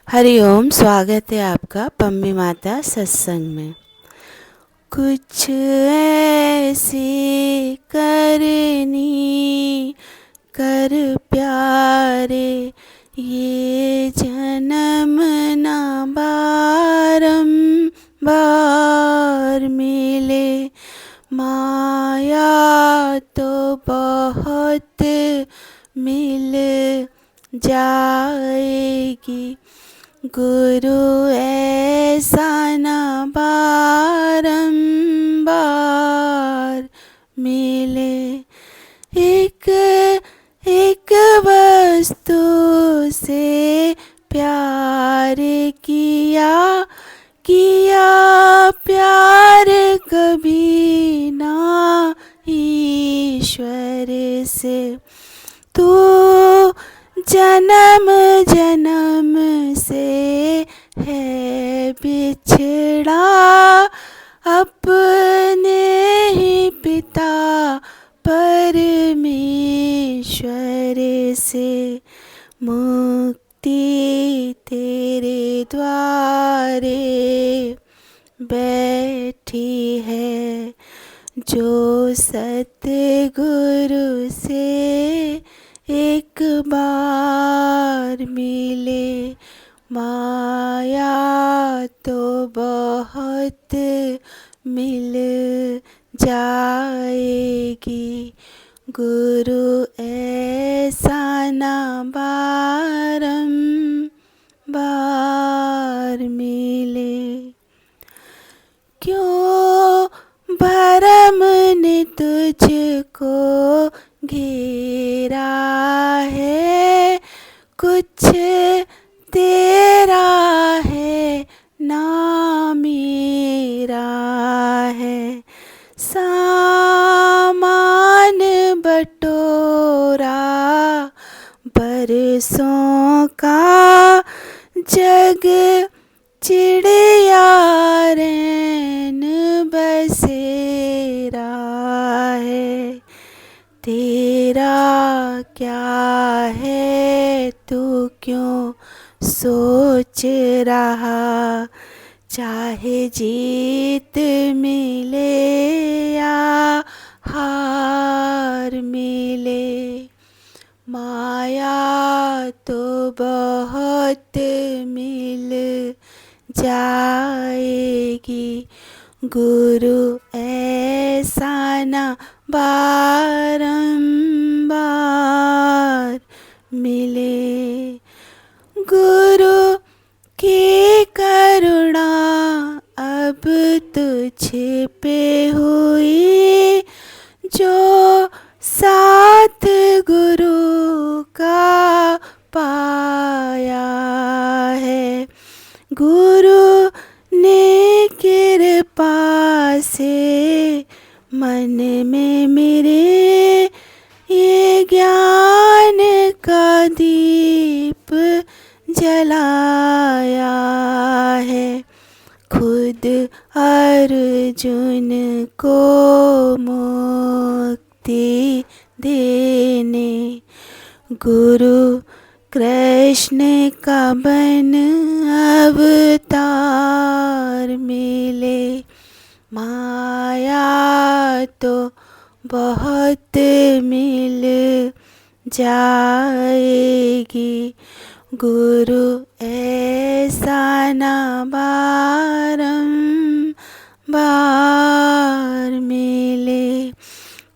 हरिओम। स्वागत है आपका पम्मी माता सत्संग में। कुछ ऐसी करनी कर प्यारे, ये जन्म ना बारंबार मिले। माया तो बहुत मिल जाएगी, गुरु ऐसा ना बारंबार मिले। एक एक वस्तु से प्यार किया किया, प्यार कभी ना ईश्वर से। तू जन्म जन्म से है बिछड़ा अपने ही पिता परमेश्वर से। मुक्ति तेरे द्वारे बैठी है, जो सतगुरु से एक बार मिले। माया तो बहुत मिल जाएगी, गुरु ऐसा ना बारंबार मिले। क्यों भरम ने तुझको घेरा है, कुछ तेरा है ना मेरा है। सामान बटोरा बरसों का, जग चिड़िया रैन बसेरा है। तेरा क्या है, तू क्यों सोच रहा, चाहे जीत मिले या हार मिले। माया तो बहुत मिल जाएगी, गुरु ऐसा ना बारंबार मिले। गुरु की करुणा अब तुझ पे हुई, जो साथ गुरु का पाया है। गुरु ने कृपा से मन में मेरे ये ज्ञान का दीप जलाया है। खुद अर्जुन को मुक्ति देने, गुरु कृष्ण का बन अवतार मिले। माया तो बहुत मिल जाएगी, गुरु ऐसा ना बारंबार मिले।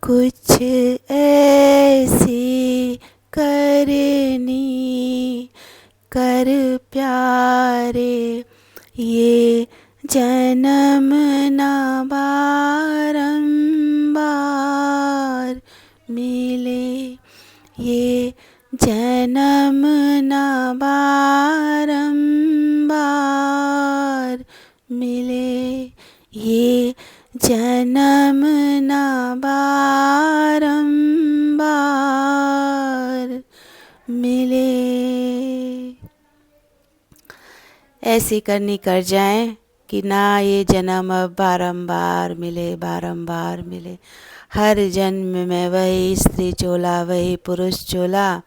कुछ ऐसी करनी कर प्यारे, ये जन्म ना बारंबार मिले। ये जन्म ना बारंबार मिले। ये जन्म ना बारंबार मिले। ऐसी करनी कर जाएं कि ना ये जन्म अब बारंबार मिले। हर जन्म में वही स्त्री चोला, वही पुरुष चोला,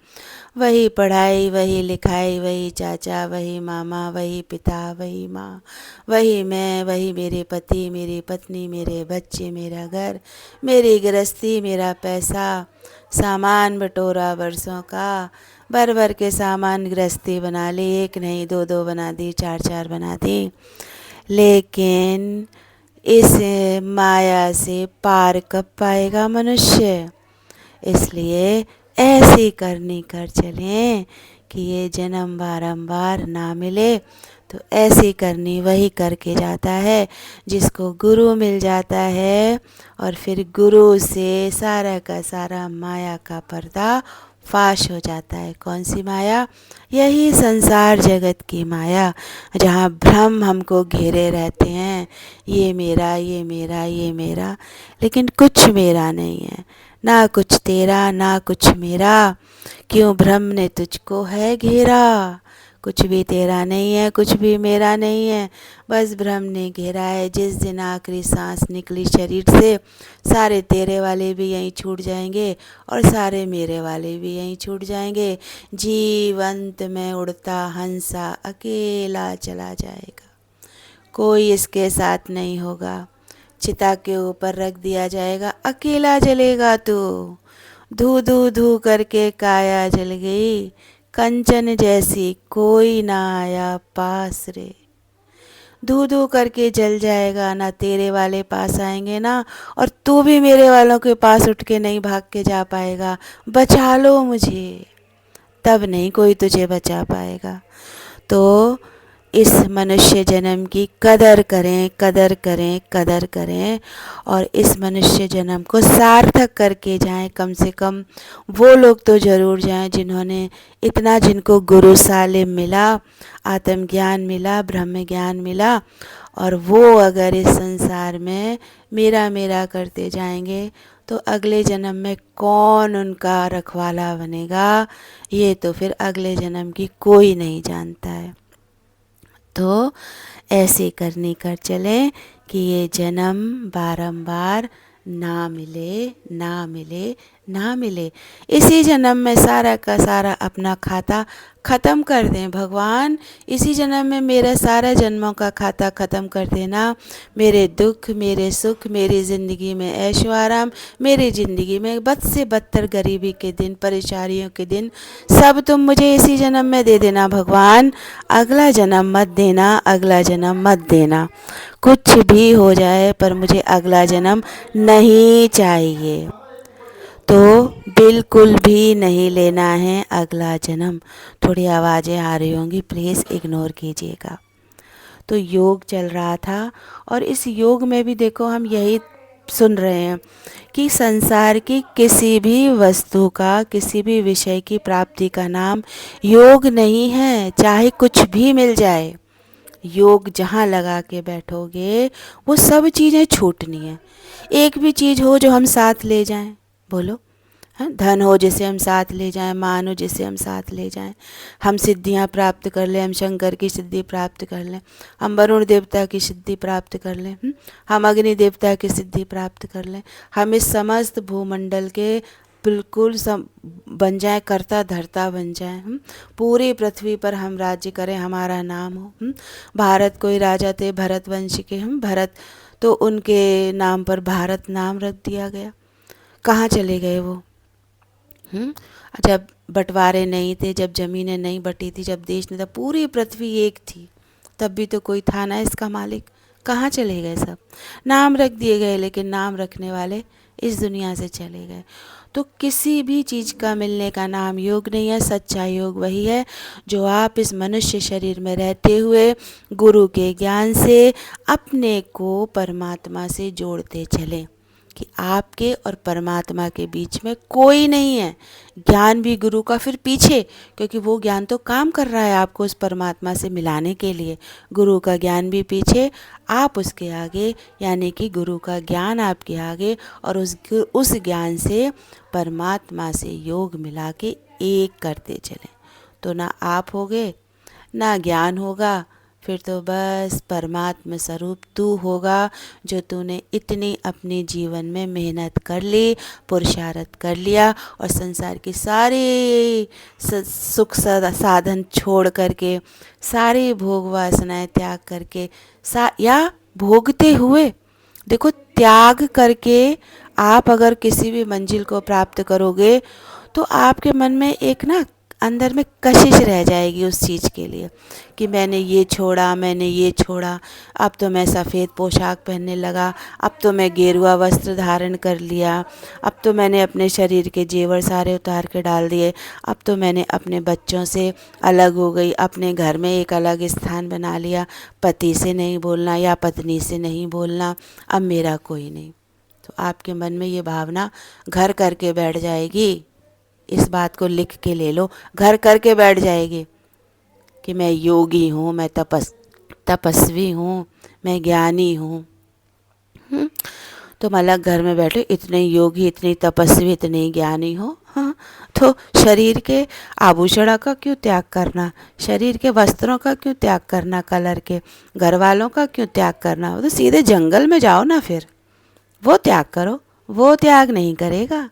वही पढ़ाई, वही लिखाई, वही चाचा, वही मामा, वही पिता, वही माँ, वही मैं, वही मेरे पति, मेरी पत्नी, मेरे बच्चे, मेरा घर, मेरी गृहस्थी, मेरा पैसा, सामान बटोरा बरसों का, भर भर के सामान गृहस्थी बना ली, एक नहीं दो दो बना दी, चार चार बना दी। लेकिन इस माया से पार कब पाएगा मनुष्य? इसलिए ऐसी करनी कर चलें कि ये जन्म बारंबार ना मिले। तो ऐसी करनी वही करके जाता है जिसको गुरु मिल जाता है, और फिर गुरु से सारा का सारा माया का पर्दा फाश हो जाता है। कौन सी माया? यही संसार जगत की माया, जहाँ भ्रम हमको घेरे रहते हैं, ये मेरा, ये मेरा, ये मेरा, लेकिन कुछ मेरा नहीं है, ना कुछ तेरा, ना कुछ मेरा। क्यों भ्रम ने तुझको है घेरा? कुछ भी तेरा नहीं है, कुछ भी मेरा नहीं है, बस भ्रम ने घेरा है। जिस दिन आखिरी सांस निकली शरीर से, सारे तेरे वाले भी यहीं छूट जाएंगे और सारे मेरे वाले भी यहीं छूट जाएंगे। जीवंत में उड़ता हंसा अकेला चला जाएगा, कोई इसके साथ नहीं होगा। चिता के ऊपर रख दिया जाएगा, अकेला जलेगा तू। धू धू धू करके काया जल गई, कंचन जैसी कोई ना आया पास रे। धू धू करके जल जाएगा, ना तेरे वाले पास आएंगे ना, और तू भी मेरे वालों के पास उठ के नहीं भाग के जा पाएगा। बचा लो मुझे, तब नहीं कोई तुझे बचा पाएगा। तो इस मनुष्य जन्म की कदर करें, कदर करें, कदर करें, और इस मनुष्य जन्म को सार्थक करके जाएं। कम से कम वो लोग तो ज़रूर जाएं जिन्होंने इतना, जिनको गुरु सालिम मिला, आत्मज्ञान मिला, ब्रह्म ज्ञान मिला, और वो अगर इस संसार में मेरा मेरा करते जाएंगे तो अगले जन्म में कौन उनका रखवाला बनेगा, ये तो फिर अगले जन्म की कोई नहीं जानता है। तो ऐसे करनी कर चलें कि ये जन्म बारंबार ना मिले, ना मिले, ना मिले। इसी जन्म में सारा का सारा अपना खाता ख़त्म कर दें। भगवान, इसी जन्म में मेरा सारा जन्मों का खाता ख़त्म कर देना। मेरे दुख, मेरे सुख, मेरी ज़िंदगी में ऐशो आराम, मेरी ज़िंदगी में बद से बदतर गरीबी के दिन, परेशानियों के दिन, सब तुम मुझे इसी जन्म में दे देना भगवान। अगला जन्म मत देना, अगला जन्म मत देना। कुछ भी हो जाए पर मुझे अगला जन्म नहीं चाहिए। तो बिल्कुल भी नहीं लेना है अगला जन्म। थोड़ी आवाज़ें आ रही होंगी, प्लीज़ इग्नोर कीजिएगा। तो योग चल रहा था, और इस योग में भी देखो हम यही सुन रहे हैं कि संसार की किसी भी वस्तु का, किसी भी विषय की प्राप्ति का नाम योग नहीं है। चाहे कुछ भी मिल जाए, योग जहाँ लगा के बैठोगे वो सब चीज़ें छूटनी है। एक भी चीज़ हो जो हम साथ ले जाएं, बोलो। हाँ, धन हो जिसे हम साथ ले जाएं, मान हो जिसे हम साथ ले जाएं, हम सिद्धियां प्राप्त कर लें, हम शंकर की सिद्धि प्राप्त कर लें, हम वरुण देवता की सिद्धि प्राप्त कर लें, हम अग्नि देवता की सिद्धि प्राप्त कर लें, हम इस समस्त भूमंडल के बिल्कुल बन जाए, करता धरता बन जाए, पूरी पृथ्वी पर हम राज्य करें, हमारा नाम हो। भारत कोई राजा थे भरत वंश के, हम भरत, तो उनके नाम पर भारत नाम रख दिया गया। कहाँ चले गए वो? जब बंटवारे नहीं थे, जब ज़मीनें नहीं बटी थी, जब देश नहीं था, पूरी पृथ्वी एक थी, तब भी तो कोई था ना इसका मालिक। कहाँ चले गए सब? नाम रख दिए गए, लेकिन नाम रखने वाले इस दुनिया से चले गए। तो किसी भी चीज़ का मिलने का नाम योग नहीं है। सच्चा योग वही है जो आप इस मनुष्य शरीर में रहते हुए गुरु के ज्ञान से अपने को परमात्मा से जोड़ते चलें, कि आपके और परमात्मा के बीच में कोई नहीं है। ज्ञान भी गुरु का फिर पीछे, क्योंकि वो ज्ञान तो काम कर रहा है आपको उस परमात्मा से मिलाने के लिए। गुरु का ज्ञान भी पीछे, आप उसके आगे, यानी कि गुरु का ज्ञान आपके आगे, और उस ज्ञान से परमात्मा से योग मिला के एक करते चलें। तो ना आप होगे, ना ज्ञान होगा, फिर तो बस परमात्मा स्वरूप तू होगा, जो तूने इतनी अपने जीवन में मेहनत कर ली, पुरुषार्थ कर लिया और संसार की सारी सुख साधन छोड़ करके, सारी भोग वासनाएं त्याग करके, या भोगते हुए, देखो त्याग करके आप अगर किसी भी मंजिल को प्राप्त करोगे तो आपके मन में एक ना अंदर में कशिश रह जाएगी उस चीज़ के लिए कि मैंने ये छोड़ा, मैंने ये छोड़ा, अब तो मैं सफ़ेद पोशाक पहनने लगा, अब तो मैं गेरुआ वस्त्र धारण कर लिया, अब तो मैंने अपने शरीर के जेवर सारे उतार के डाल दिए, अब तो मैंने अपने बच्चों से अलग हो गई, अपने घर में एक अलग स्थान बना लिया, पति से नहीं बोलना या पत्नी से नहीं बोलना, अब मेरा कोई नहीं। तो आपके मन में ये भावना घर करके बैठ जाएगी। इस बात को लिख के ले लो, घर करके बैठ जाएगी कि मैं योगी हूँ, मैं तपस्वी हूँ, मैं ज्ञानी हूँ। तुम अलग घर में बैठे, इतने योगी, इतनी तपस्वी, इतने ज्ञानी हो, हाँ, तो शरीर के आभूषण का क्यों त्याग करना, शरीर के वस्त्रों का क्यों त्याग करना, कलर के, घर वालों का क्यों त्याग करना, तो सीधे जंगल में जाओ ना, फिर वो त्याग करो। वो त्याग नहीं करेगा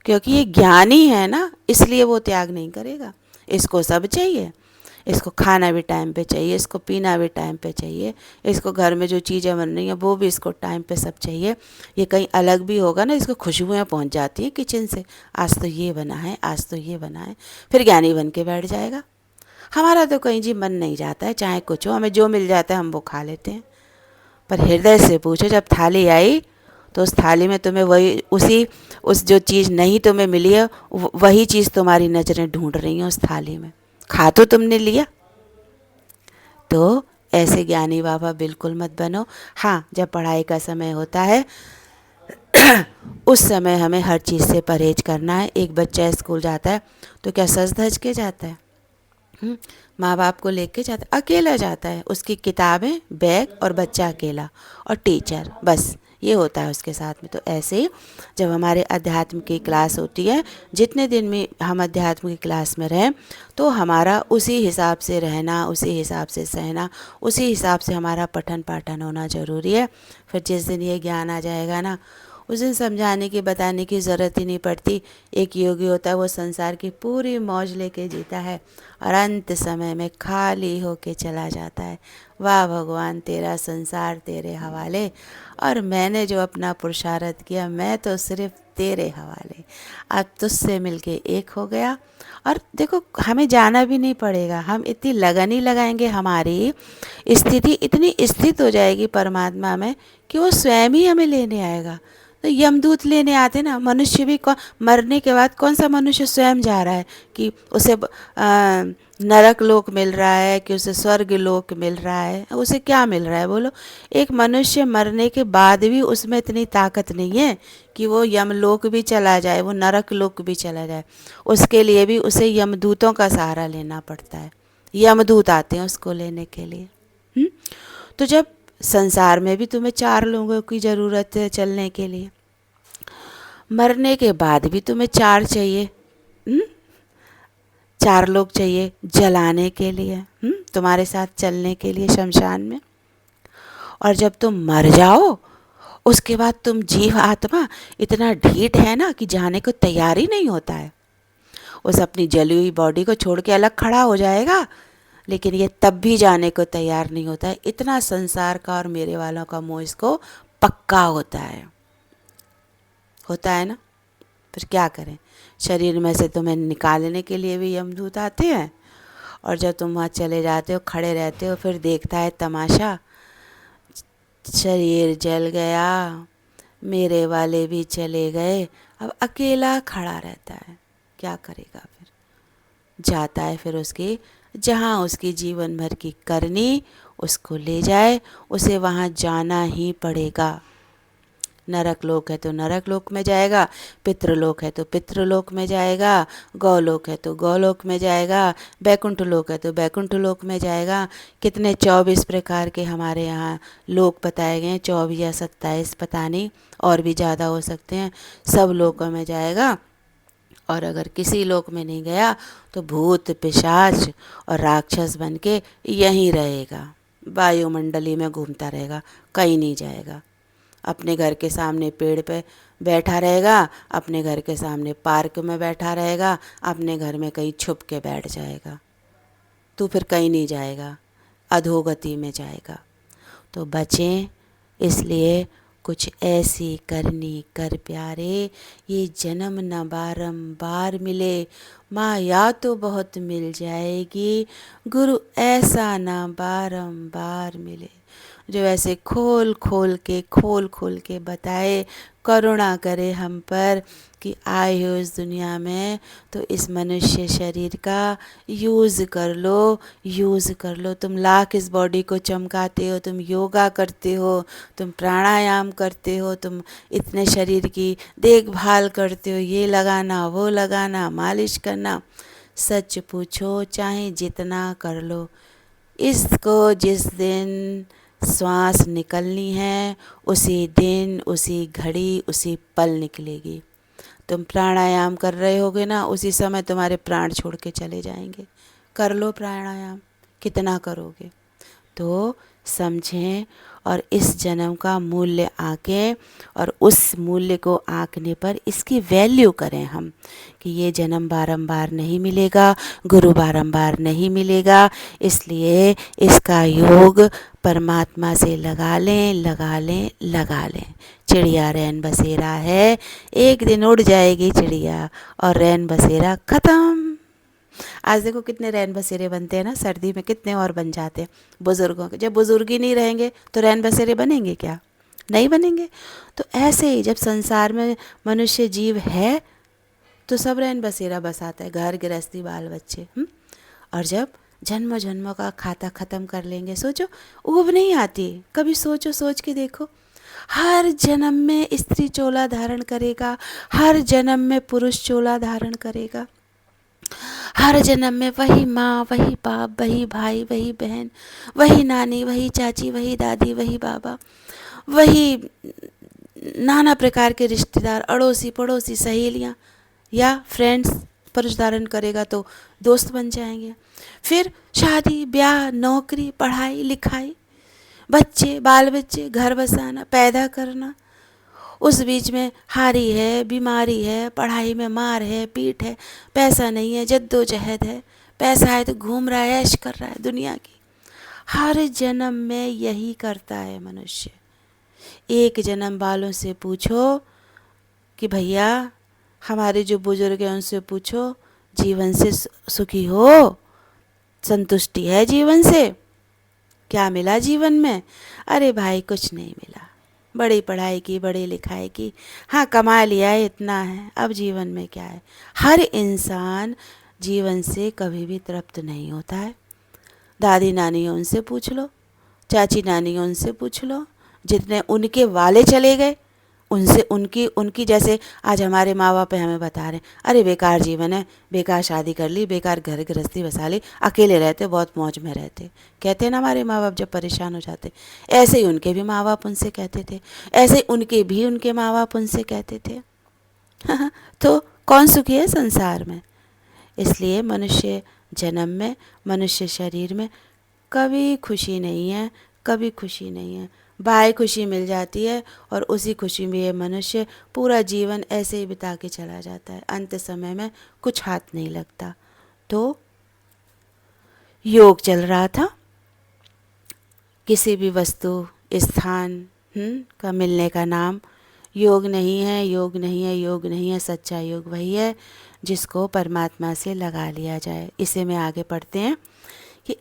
क्योंकि ये ज्ञानी है ना, इसलिए वो त्याग नहीं करेगा। इसको सब चाहिए, इसको खाना भी टाइम पे चाहिए, इसको पीना भी टाइम पे चाहिए, इसको घर में जो चीज़ें बन रही हैं वो भी इसको टाइम पे सब चाहिए। ये कहीं अलग भी होगा ना, इसको खुशबुएं पहुंच जाती हैं किचन से, आज तो ये बना है, आज तो ये बना है, फिर ज्ञानी बन के बैठ जाएगा। हमारा तो कहीं जी मन नहीं जाता है, चाहे कुछ हो, हमें जो मिल जाता है हम वो खा लेते हैं। पर हृदय से पूछो, जब थाली आई तो उस थाली में तुम्हें वही उस जो चीज़ नहीं तुम्हें मिली है, वही चीज़ तुम्हारी नज़रें ढूंढ रही हैं उस थाली में। खा तो तुमने लिया। तो ऐसे ज्ञानी बाबा बिल्कुल मत बनो। हाँ, जब पढ़ाई का समय होता है उस समय हमें हर चीज़ से परहेज करना है। एक बच्चा स्कूल जाता है तो क्या सज धज के जाता है? माँ बाप को लेके जाता है, अकेला जाता है, उसकी किताबें, बैग और बच्चा अकेला और टीचर, बस ये होता है उसके साथ में। तो ऐसे ही जब हमारे अध्यात्म की क्लास होती है, जितने दिन में हम अध्यात्म की क्लास में रहें, तो हमारा उसी हिसाब से रहना, उसी हिसाब से सहना, उसी हिसाब से हमारा पठन पाठन होना ज़रूरी है। फिर जिस दिन ये ज्ञान आ जाएगा ना, उस दिन समझाने की बताने की ज़रूरत ही नहीं पड़ती। एक योगी होता है, वो संसार की पूरी मौज लेके जीता है और अंत समय में खाली होके चला जाता है। वाह भगवान, तेरा संसार तेरे हवाले, और मैंने जो अपना पुरुषार्थ किया, मैं तो सिर्फ तेरे हवाले। अब तुझसे मिलके एक हो गया। और देखो, हमें जाना भी नहीं पड़ेगा, हम इतनी लगन ही लगाएंगे, हमारी स्थिति इतनी स्थित हो जाएगी परमात्मा में कि वो स्वयं ही हमें लेने आएगा। तो यमदूत लेने आते ना, मनुष्य भी मरने के बाद कौन सा मनुष्य स्वयं जा रहा है कि उसे नरक लोक मिल रहा है, कि उसे स्वर्ग लोक मिल रहा है? उसे क्या मिल रहा है बोलो? एक मनुष्य मरने के बाद भी उसमें इतनी ताकत नहीं है कि वो यमलोक भी चला जाए, वो नरक लोक भी चला जाए। उसके लिए भी उसे यमदूतों का सहारा लेना पड़ता है। यमदूत आते हैं उसको लेने के लिए। तो जब संसार में भी तुम्हें 4 लोगों की ज़रूरत है चलने के लिए, मरने के बाद भी तुम्हें 4 चाहिए। 4 लोग चाहिए जलाने के लिए, तुम्हारे साथ चलने के लिए शमशान में। और जब तुम मर जाओ, उसके बाद तुम जीव आत्मा इतना ढीठ है ना कि जाने को तैयार ही नहीं होता है। उस अपनी जली हुई बॉडी को छोड़ के अलग खड़ा हो जाएगा, लेकिन ये तब भी जाने को तैयार नहीं होता है। इतना संसार का और मेरे वालों का मोह इसको पक्का होता है ना। फिर क्या करें, शरीर में से तुम्हें निकालने के लिए भी यमदूत आते हैं, और जब तुम वहाँ चले जाते हो, खड़े रहते हो, फिर देखता है तमाशा, शरीर जल गया, मेरे वाले भी चले गए, अब अकेला खड़ा रहता है। क्या करेगा? फिर जाता है, फिर उसकी जहाँ उसकी जीवन भर की करनी उसको ले जाए, उसे वहाँ जाना ही पड़ेगा। नरक लोक है तो नरक लोक में जाएगा, पितृलोक है तो पितृलोक में जाएगा, गौलोक है तो गौलोक में जाएगा, बैकुंठ लोक है तो बैकुंठ लोक में जाएगा। कितने 24 प्रकार के हमारे यहाँ लोक बताए गए हैं, 24 या 27 पता नहीं, और भी ज़्यादा हो सकते हैं। सब लोकों में जाएगा। और अगर किसी लोक में नहीं गया तो भूत पिशाच और राक्षस बन के यहीं रहेगा। वायुमंडली में घूमता रहेगा, कहीं नहीं जाएगा। अपने घर के सामने पेड़ पे बैठा रहेगा, अपने घर के सामने पार्क में बैठा रहेगा, अपने घर में कहीं छुप के बैठ जाएगा, तो फिर कहीं नहीं जाएगा, अधोगति में जाएगा। तो बचें, इसलिए कुछ ऐसी करनी कर प्यारे, ये जन्म न बारंबार मिले, माया तो बहुत मिल जाएगी, गुरु ऐसा ना बारंबार मिले। जो ऐसे खोल खोल के बताए, करुणा करे हम पर कि आए हो इस दुनिया में तो इस मनुष्य शरीर का यूज़ कर लो। तुम लाख इस बॉडी को चमकाते हो, तुम योगा करते हो, तुम प्राणायाम करते हो, तुम इतने शरीर की देखभाल करते हो, ये लगाना वो लगाना, मालिश करना। सच पूछो चाहे जितना कर लो, इसको जिस दिन श्वास निकलनी है उसी दिन, उसी घड़ी, उसी पल निकलेगी। तुम प्राणायाम कर रहे होगे ना, उसी समय तुम्हारे प्राण छोड़ के चले जाएंगे। कर लो प्राणायाम, कितना करोगे। तो समझें और इस जन्म का मूल्य आंकें और उस मूल्य को आंकने पर इसकी वैल्यू करें हम कि ये जन्म बारंबार नहीं मिलेगा, गुरु बारंबार नहीं मिलेगा, इसलिए इसका योग परमात्मा से लगा लें। चिड़िया रैन बसेरा है, एक दिन उड़ जाएगी चिड़िया और रैन बसेरा ख़त्म। आज देखो कितने रैन बसेरे बनते हैं ना, सर्दी में कितने और बन जाते हैं बुज़ुर्गों के। जब बुज़ुर्ग ही नहीं रहेंगे तो रैन बसेरे बनेंगे क्या? नहीं बनेंगे। तो ऐसे ही जब संसार में मनुष्य जीव है तो सब रैन बसेरा बसाता है, घर गृहस्थी बाल बच्चे। और जब जन्म जन्मों का खाता ख़त्म कर लेंगे, सोचो ऊब नहीं आती? कभी सोचो, सोच के देखो, हर जन्म में स्त्री चोला धारण करेगा, हर जन्म में पुरुष चोला धारण करेगा, हर जन्म में वही माँ, वही बाप, वही भाई, वही बहन, वही नानी, वही चाची, वही दादी, वही बाबा, वही नाना प्रकार के रिश्तेदार, अड़ोसी पड़ोसी, सहेलियाँ या फ्रेंड्स। पुरुष धारण करेगा तो दोस्त बन जाएंगे। फिर शादी ब्याह, नौकरी, पढ़ाई लिखाई, बच्चे बाल बच्चे, घर बसाना, पैदा करना। उस बीच में हारी है, बीमारी है, पढ़ाई में मार है, पीट है, पैसा नहीं है, जद्दोजहद है, पैसा है तो घूम रहा है, ऐश कर रहा है दुनिया की। हर जन्म में यही करता है मनुष्य। एक जन्म वालों से पूछो कि भैया हमारे जो बुजुर्ग हैं उनसे पूछो, जीवन से सुखी हो, संतुष्टि है जीवन से, क्या मिला जीवन में? अरे भाई कुछ नहीं मिला, बड़ी पढ़ाई की, बड़ी लिखाई की, हाँ कमा लिया है, इतना है, अब जीवन में क्या है? हर इंसान जीवन से कभी भी तृप्त नहीं होता है। दादी नानी उनसे पूछ लो, चाची नानी उनसे पूछ लो, जितने उनके वाले चले गए उनसे, उनकी जैसे आज हमारे माँ बाप हमें बता रहे हैं, अरे बेकार जीवन है, बेकार शादी कर ली, बेकार घर गृहस्थी बसा ली, अकेले रहते, बहुत मौज में रहते। कहते हैं ना हमारे माँ बाप जब परेशान हो जाते, ऐसे ही उनके भी माँ बाप उनसे कहते थे, ऐसे ही उनके माँ बाप उनसे कहते थे। तो कौन सुखी है संसार में? इसलिए मनुष्य जन्म में, मनुष्य शरीर में कभी खुशी नहीं है, कभी खुशी नहीं है। बाय खुशी मिल जाती है और उसी खुशी में ये मनुष्य पूरा जीवन ऐसे ही बिता के चला जाता है, अंत समय में कुछ हाथ नहीं लगता। तो योग चल रहा था, किसी भी वस्तु स्थान का मिलने का नाम योग नहीं है, योग नहीं है, योग नहीं है। सच्चा योग वही है जिसको परमात्मा से लगा लिया जाए। इसे में आगे पढ़ते हैं कि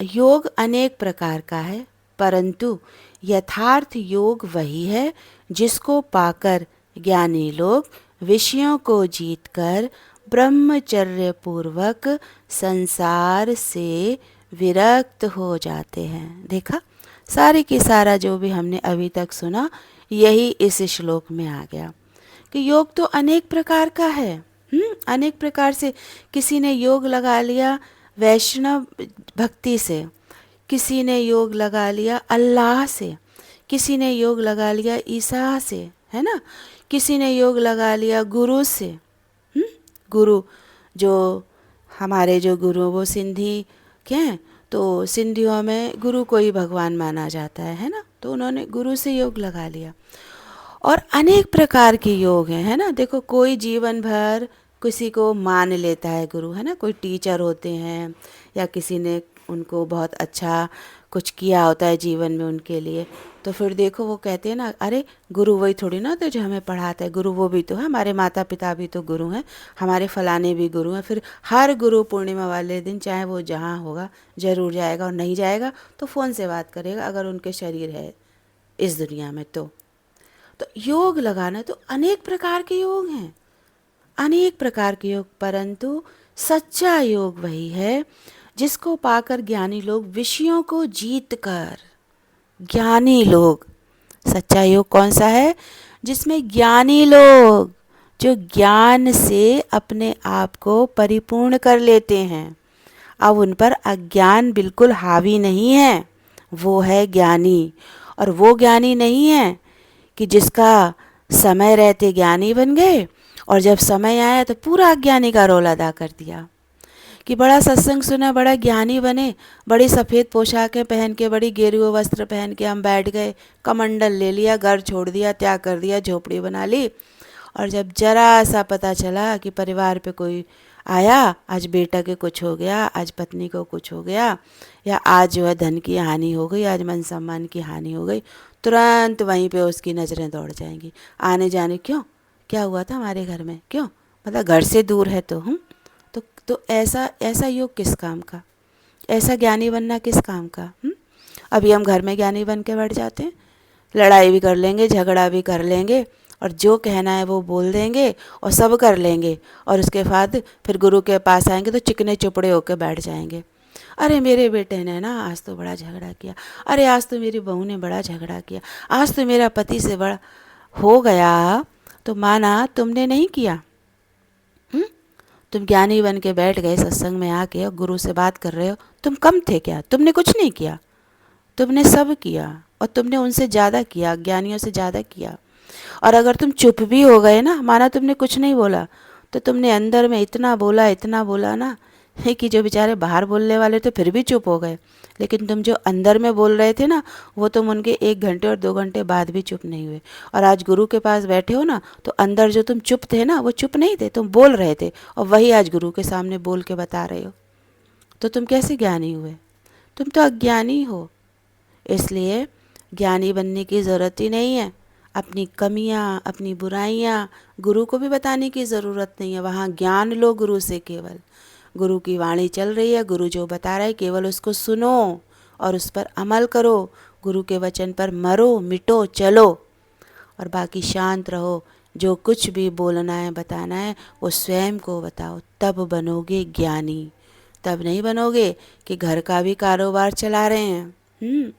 योग अनेक प्रकार का है, परंतु यथार्थ योग वही है जिसको पाकर ज्ञानी लोग विषयों को जीतकर ब्रह्मचर्य पूर्वक संसार से विरक्त हो जाते हैं। देखा, सारे की सारा जो भी हमने अभी तक सुना यही इस श्लोक में आ गया कि योग तो अनेक प्रकार का है। अनेक प्रकार से किसी ने योग लगा लिया वैष्णव भक्ति से, किसी ने योग लगा लिया अल्लाह से, किसी ने योग लगा लिया ईसा से, है ना, किसी ने योग लगा लिया गुरु से। गुरु जो हमारे जो गुरु वो सिंधी क्या हैं, तो सिंधियों में गुरु को ही भगवान माना जाता है ना, तो उन्होंने गुरु से योग लगा लिया। और अनेक प्रकार के योग हैं, है ना। देखो, कोई जीवन भर किसी को मान लेता है गुरु, है ना। कोई टीचर होते हैं या किसी ने उनको बहुत अच्छा कुछ किया होता है जीवन में उनके लिए, तो फिर देखो वो कहते हैं ना, अरे गुरु वही थोड़ी ना होता है जो हमें पढ़ाता है, गुरु वो भी तो है, हमारे माता पिता भी तो गुरु हैं, हमारे फलाने भी गुरु हैं। फिर हर गुरु पूर्णिमा वाले दिन चाहे वो जहाँ होगा ज़रूर जाएगा, और नहीं जाएगा तो फ़ोन से बात करेगा अगर उनके शरीर है इस दुनिया में। तो योग लगाना, तो अनेक प्रकार के योग हैं, अनेक प्रकार के योग, परंतु सच्चा योग वही है जिसको पाकर ज्ञानी लोग विषयों को जीत कर, ज्ञानी लोग, सच्चा योग कौन सा है? जिसमें ज्ञानी लोग जो ज्ञान से अपने आप को परिपूर्ण कर लेते हैं, अब उन पर अज्ञान बिल्कुल हावी नहीं है, वो है ज्ञानी। और वो ज्ञानी नहीं है कि जिसका समय रहते ज्ञानी बन गए और जब समय आया तो पूरा अज्ञानी का रोल अदा कर दिया, कि बड़ा सत्संग सुना, बड़ा ज्ञानी बने, बड़ी सफ़ेद पोशाकें पहन के, बड़ी गेरुए वस्त्र पहन के हम बैठ गए, कमंडल ले लिया, घर छोड़ दिया, त्याग कर दिया, झोपड़ी बना ली, और जब जरा सा पता चला कि परिवार पे कोई आया, आज बेटा के कुछ हो गया, आज पत्नी को कुछ हो गया, या आज जो है धन की हानि हो गई, आज मन सम्मान की हानि हो गई, तुरंत वहीं पे उसकी नज़रें दौड़ जाएंगी, आने जाने, क्यों, क्या हुआ था हमारे घर में, क्यों, मतलब घर से दूर है तो हम तो ऐसा ऐसा योग किस काम का, ऐसा ज्ञानी बनना किस काम का। अभी हम घर में ज्ञानी बन के बैठ जाते हैं, लड़ाई भी कर लेंगे, झगड़ा भी कर लेंगे, और जो कहना है वो बोल देंगे और सब कर लेंगे, और उसके बाद फिर गुरु के पास आएंगे तो चिकने चुपड़े होकर बैठ जाएंगे। अरे मेरे बेटे ने ना आज तो बड़ा झगड़ा किया, अरे आज तो मेरी बहू ने बड़ा झगड़ा किया, आज तो मेरा पति से बड़ा हो गया। तो माना तुमने नहीं किया, तुम ज्ञानी बन के बैठ गए सत्संग में आके और गुरु से बात कर रहे हो, तुम कम थे क्या? तुमने कुछ नहीं किया, तुमने सब किया, और तुमने उनसे ज़्यादा किया, ज्ञानियों से ज़्यादा किया। और अगर तुम चुप भी हो गए ना, माना तुमने कुछ नहीं बोला, तो तुमने अंदर में इतना बोला ना, है कि जो बेचारे बाहर बोलने वाले थे फिर भी चुप हो गए, लेकिन तुम जो अंदर में बोल रहे थे ना, वो तुम उनके 1 घंटे और 2 घंटे बाद भी चुप नहीं हुए। और आज गुरु के पास बैठे हो ना, तो अंदर जो तुम चुप थे ना, वो चुप नहीं थे, तुम बोल रहे थे, और वही आज गुरु के सामने बोल के बता रहे हो। तो तुम कैसे ज्ञानी हुए? तुम तो अज्ञानी हो। इसलिए ज्ञानी बनने की ज़रूरत ही नहीं है। अपनी कमियां, अपनी बुराइयां गुरु को भी बताने की ज़रूरत नहीं है। वहाँ ज्ञान लो गुरु से, केवल गुरु की वाणी चल रही है, गुरु जो बता रहा है केवल उसको सुनो और उस पर अमल करो। गुरु के वचन पर मरो, मिटो, चलो, और बाकी शांत रहो। जो कुछ भी बोलना है, बताना है, वो स्वयं को बताओ, तब बनोगे ज्ञानी। तब नहीं बनोगे कि घर का भी कारोबार चला रहे हैं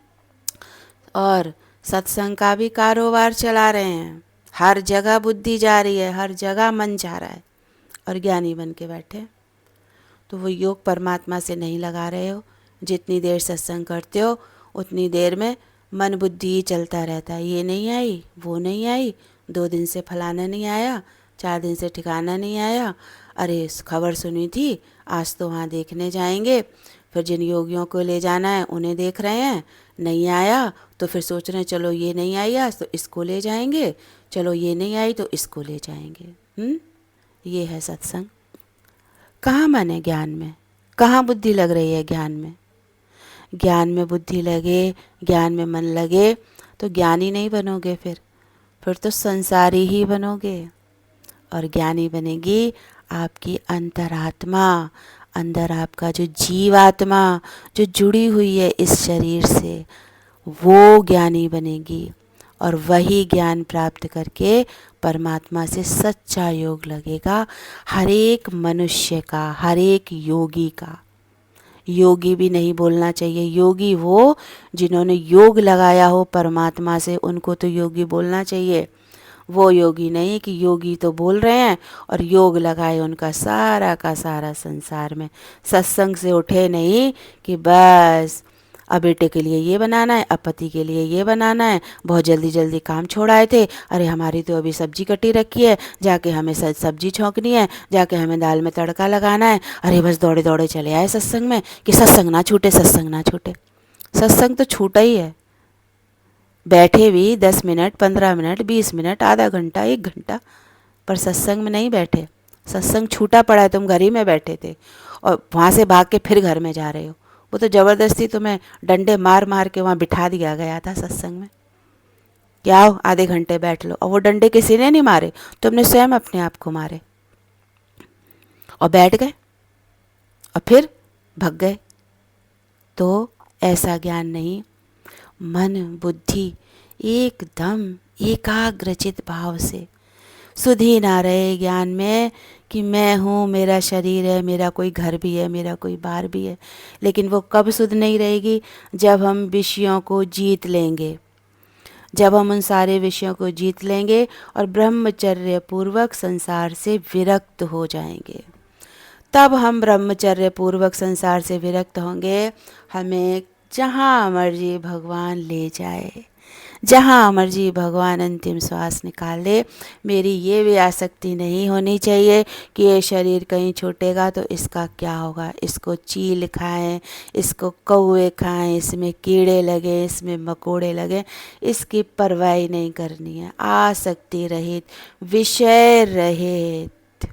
और सत्संग का भी कारोबार चला रहे हैं, हर जगह बुद्धि जा रही है, हर जगह मन जा रहा है, और ज्ञानी बन के बैठे। तो वो योग परमात्मा से नहीं लगा रहे हो। जितनी देर सत्संग करते हो उतनी देर में मन बुद्धि ही चलता रहता है, ये नहीं आई, वो नहीं आई, 2 दिन से फलाना नहीं आया, 4 दिन से ठिकाना नहीं आया, अरे खबर सुनी थी, आज तो वहाँ देखने जाएंगे, फिर जिन योगियों को ले जाना है उन्हें देख रहे हैं, नहीं आया तो फिर सोच रहे हैं चलो ये नहीं आई आज तो इसको ले जाएंगे, चलो ये नहीं आई तो इसको ले जाएंगे। ये है सत्संग। कहाँ मन है ज्ञान में? कहाँ बुद्धि लग रही है ज्ञान में? ज्ञान में बुद्धि लगे, ज्ञान में मन लगे तो ज्ञानी नहीं बनोगे, फिर तो संसारी ही बनोगे। और ज्ञानी बनेगी आपकी अंतरात्मा, अंदर आपका जो जीवात्मा जो जुड़ी हुई है इस शरीर से, वो ज्ञानी बनेगी। और वही ज्ञान प्राप्त करके परमात्मा से सच्चा योग लगेगा हर एक मनुष्य का, हर एक योगी का। योगी भी नहीं बोलना चाहिए, योगी वो जिन्होंने योग लगाया हो परमात्मा से, उनको तो योगी बोलना चाहिए। वो योगी नहीं कि योगी तो बोल रहे हैं और योग लगाए उनका सारा का सारा संसार में, सत्संग से उठे नहीं कि बस अब बेटे के लिए ये बनाना है, अब पति के लिए ये बनाना है, बहुत जल्दी जल्दी काम छोड़ आए थे, अरे हमारी तो अभी सब्जी कटी रखी है, जाके हमें सब्जी छौंकनी है, जाके हमें दाल में तड़का लगाना है, अरे बस दौड़े दौड़े चले आए सत्संग में कि सत्संग ना छूटे, सत्संग ना छूटे। सत्संग तो छूटा ही है, बैठे भी 10 मिनट, 15 मिनट, 20 मिनट, आधा घंटा, 1 घंटा, पर सत्संग में नहीं बैठे। सत्संग छूटा पड़ा है, तुम घर ही में बैठे थे और वहाँ से भाग के फिर घर में जा रहे हो। वो तो ज़बरदस्ती तुम्हें डंडे मार मार के वहाँ बिठा दिया गया था सत्संग में कि आओ आधे घंटे बैठ लो, और वो डंडे किसी ने नहीं मारे, तुमने स्वयं अपने आप को मारे और बैठ गए और फिर भग गए। तो ऐसा ज्ञान नहीं, मन बुद्धि एकदम एकाग्रचित भाव से, सुधि ना रहे ज्ञान में कि मैं हूँ, मेरा शरीर है, मेरा कोई घर भी है, मेरा कोई बार भी है। लेकिन वो कब सुध नहीं रहेगी? जब हम विषयों को जीत लेंगे, जब हम उन सारे विषयों को जीत लेंगे और ब्रह्मचर्य पूर्वक संसार से विरक्त हो जाएंगे। तब हम ब्रह्मचर्य पूर्वक संसार से विरक्त होंगे। हमें जहाँ मर्जी भगवान ले जाए, जहाँ मर्जी भगवान अंतिम श्वास निकाल ले, मेरी ये भी आसक्ति नहीं होनी चाहिए कि ये शरीर कहीं छूटेगा तो इसका क्या होगा, इसको चील खाएं, इसको कौवे खाएं, इसमें कीड़े लगे, इसमें मकोड़े लगे, इसकी परवाह नहीं करनी है। आसक्ति रहित, विषय रहित,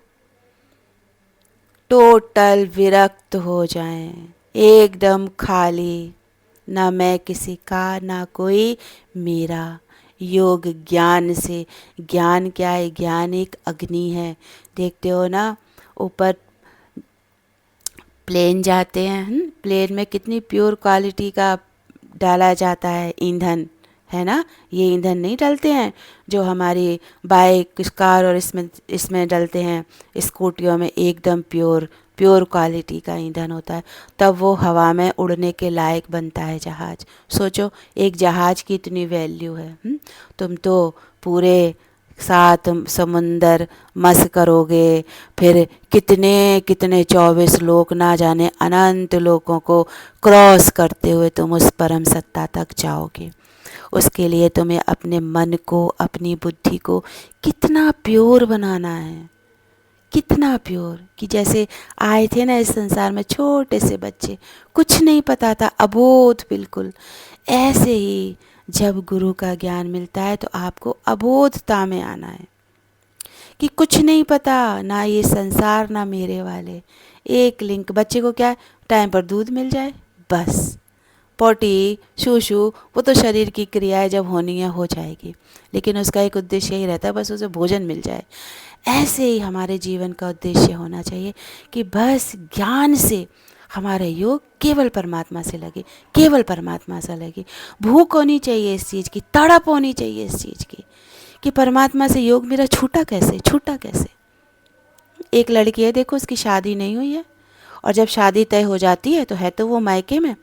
टोटल विरक्त हो जाएं, एकदम खाली, ना मैं किसी का, ना कोई मेरा। योग ज्ञान से, ज्ञान क्या है? ज्ञान एक अग्नि है, देखते हो ना, ऊपर प्लेन जाते हैं, प्लेन में कितनी प्योर क्वालिटी का डाला जाता है ईंधन, है ना। ये ईंधन नहीं डलते हैं जो हमारी बाइक, कार और इसमें डलते हैं, स्कूटियों में एकदम प्योर क्वालिटी का ईंधन होता है, तब वो हवा में उड़ने के लायक बनता है जहाज। सोचो एक जहाज की इतनी वैल्यू है। तुम तो पूरे 7 समुंदर मस करोगे, फिर कितने कितने 24 लोक, ना जाने अनंत लोकों को क्रॉस करते हुए तुम उस परम सत्ता तक जाओगे। उसके लिए तुम्हें अपने मन को, अपनी बुद्धि को कितना प्योर बनाना है, कितना प्योर, कि जैसे आए थे ना इस संसार में छोटे से बच्चे, कुछ नहीं पता था, अबोध बिल्कुल। ऐसे ही जब गुरु का ज्ञान मिलता है तो आपको अबोधता में आना है कि कुछ नहीं पता, ना ये संसार ना मेरे वाले। एक लिंक, बच्चे को क्या, टाइम पर दूध मिल जाए बस, पोटी शूशू वो तो शरीर की क्रियाएं जब होनी है हो जाएगी, लेकिन उसका एक उद्देश्य ही रहता है, बस उसे भोजन मिल जाए। ऐसे ही हमारे जीवन का उद्देश्य होना चाहिए कि बस ज्ञान से हमारा योग केवल परमात्मा से लगे, केवल परमात्मा से लगे। भूख होनी चाहिए इस चीज़ की, तड़प होनी चाहिए इस चीज़ की कि परमात्मा से योग मेरा छूटा कैसे, छूटा कैसे। एक लड़की है, देखो उसकी शादी नहीं हुई है, और जब शादी तय हो जाती है तो है तो वो मायके में,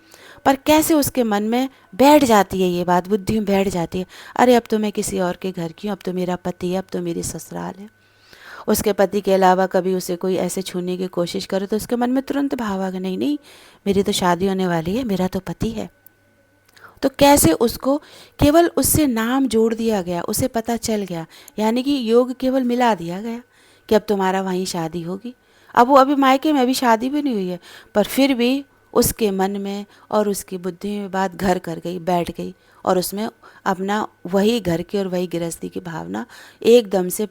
पर कैसे उसके मन में बैठ जाती है ये बात, बुद्धि में बैठ जाती है, अरे अब तो मैं किसी और के घर की हूँ, अब तो मेरा पति है, अब तो मेरी ससुराल है। उसके पति के अलावा कभी उसे कोई ऐसे छूने की कोशिश करे तो उसके मन में तुरंत भाव आ गया, नहीं नहीं मेरी तो शादी होने वाली है, मेरा तो पति है। तो कैसे उसको केवल उससे नाम जोड़ दिया गया, उसे पता चल गया, यानी कि योग केवल मिला दिया गया कि अब तुम्हारा वहीं शादी होगी। अब वो अभी मायके में, अभी शादी भी नहीं हुई है, पर फिर भी उसके मन में और उसकी बुद्धि में बात घर कर गई, बैठ गई, और उसमें अपना वही घर की और वही गृहस्थी की भावना एकदम से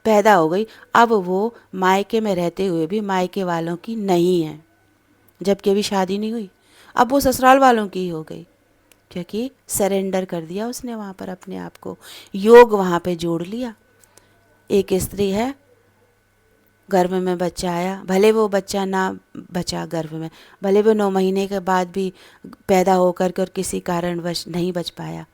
पैदा हो गई। अब वो मायके में रहते हुए भी मायके वालों की नहीं है, जबकि अभी शादी नहीं हुई, अब वो ससुराल वालों की ही हो गई, क्योंकि सरेंडर कर दिया उसने वहाँ पर अपने आप को, योग वहाँ पे जोड़ लिया। एक स्त्री है, गर्भ में बच्चा आया, भले वो बच्चा ना बचा गर्भ में, भले वो 9 महीने के बाद भी पैदा होकर कर किसी कारणवश नहीं बच पाया,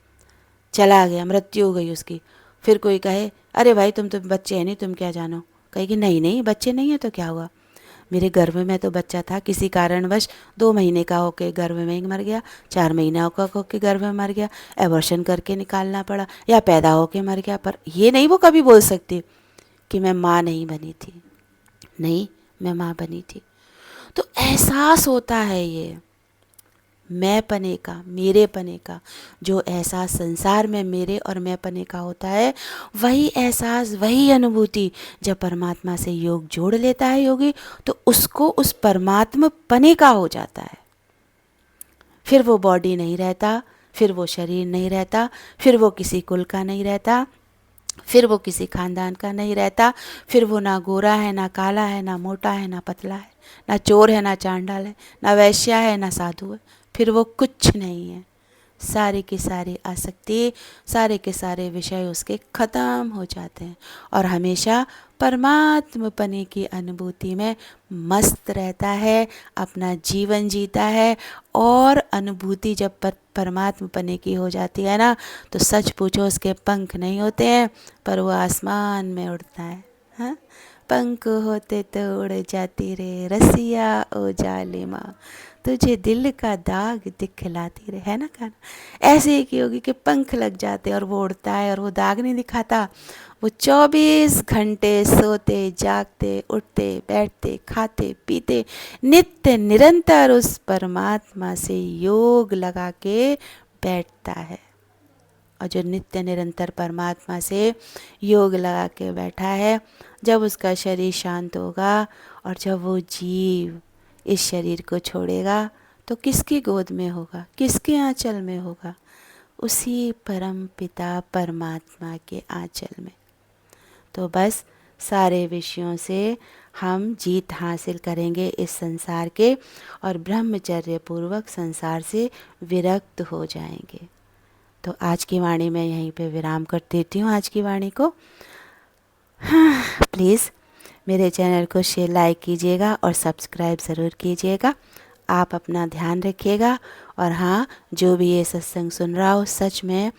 चला गया, मृत्यु हो गई उसकी, फिर कोई कहे अरे भाई तुम तो बच्चे हैं नहीं, तुम क्या जानो, कहेगी नहीं नहीं बच्चे नहीं है तो क्या हुआ, मेरे गर्भ में तो बच्चा था, किसी कारणवश 2 महीने का होके गर्भ में ही मर गया, 4 महीना का होके गर्भ में मर गया, एबॉर्शन करके निकालना पड़ा, या पैदा होके मर गया। पर ये नहीं वो कभी बोल सकती कि मैं माँ नहीं बनी थी, नहीं मैं माँ बनी थी। तो एहसास होता है ये, मैं पने का, मेरे पने का, जो एहसास संसार में मेरे और मैं पने का होता है, वही एहसास, वही अनुभूति जब परमात्मा से योग जोड़ लेता है योगी, तो उसको उस परमात्मा पने का हो जाता है। फिर वो बॉडी नहीं रहता, फिर वो शरीर नहीं रहता, फिर वो किसी कुल का नहीं रहता, फिर वो किसी खानदान का नहीं रहता, फिर वो ना गोरा है, ना काला है, ना मोटा है, ना पतला है, ना चोर है, ना चांडाल है, ना वैश्या है, ना साधु है, फिर वो कुछ नहीं है। सारी की सारी आसक्ति, सारे के सारे विषय उसके खत्म हो जाते हैं और हमेशा परमात्मपने की अनुभूति में मस्त रहता है, अपना जीवन जीता है। और अनुभूति जब परमात्मपने की हो जाती है ना, तो सच पूछो उसके पंख नहीं होते हैं, पर वो आसमान में उड़ता है। हाँ, पंख होते तो उड़ जाती रे रसिया ओ जालिमा, तुझे दिल का दाग दिखलाती रहे, है ना गाना। ऐसे ही की होगी कि पंख लग जाते और वो उड़ता है और वो दाग नहीं दिखाता। वो 24 घंटे सोते जागते उठते बैठते खाते पीते नित्य निरंतर उस परमात्मा से योग लगा के बैठता है। और जो नित्य निरंतर परमात्मा से योग लगा के बैठा है, जब उसका शरीर शांत होगा और जब वो जीव इस शरीर को छोड़ेगा, तो किसकी गोद में होगा, किसके आंचल में होगा? उसी परम पिता परमात्मा के आंचल में। तो बस सारे विषयों से हम जीत हासिल करेंगे इस संसार के और ब्रह्मचर्य पूर्वक संसार से विरक्त हो जाएंगे। तो आज की वाणी में यहीं पे विराम कर देती हूँ आज की वाणी को। हाँ, प्लीज़ मेरे चैनल को शेयर लाइक कीजिएगा और सब्सक्राइब ज़रूर कीजिएगा। आप अपना ध्यान रखिएगा और हाँ, जो भी ये सत्संग सुन रहा हो, सच में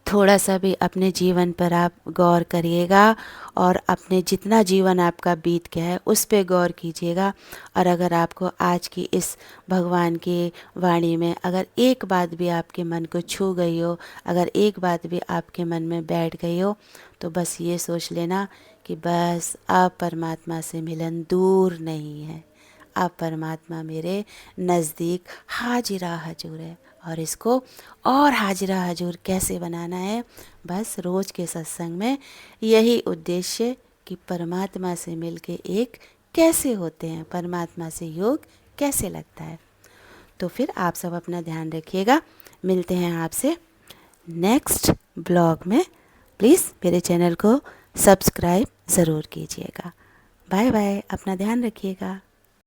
थोड़ा सा भी अपने जीवन पर आप गौर करिएगा और अपने जितना जीवन आपका बीत गया है उस पे गौर कीजिएगा। और अगर आपको आज की इस भगवान की वाणी में अगर एक बात भी आपके मन को छू गई हो, अगर एक बात भी आपके मन में बैठ गई हो, तो बस ये सोच लेना कि बस अब परमात्मा से मिलन दूर नहीं है, अब परमात्मा मेरे नज़दीक हाजिरा हजूर है। और इसको और हाजिरा हजूर कैसे बनाना है, बस रोज़ के सत्संग में यही उद्देश्य कि परमात्मा से मिलके एक कैसे होते हैं, परमात्मा से योग कैसे लगता है। तो फिर आप सब अपना ध्यान रखिएगा, मिलते हैं आपसे नेक्स्ट ब्लॉग में। प्लीज़ मेरे चैनल को सब्सक्राइब ज़रूर कीजिएगा। बाय बाय, अपना ध्यान रखिएगा।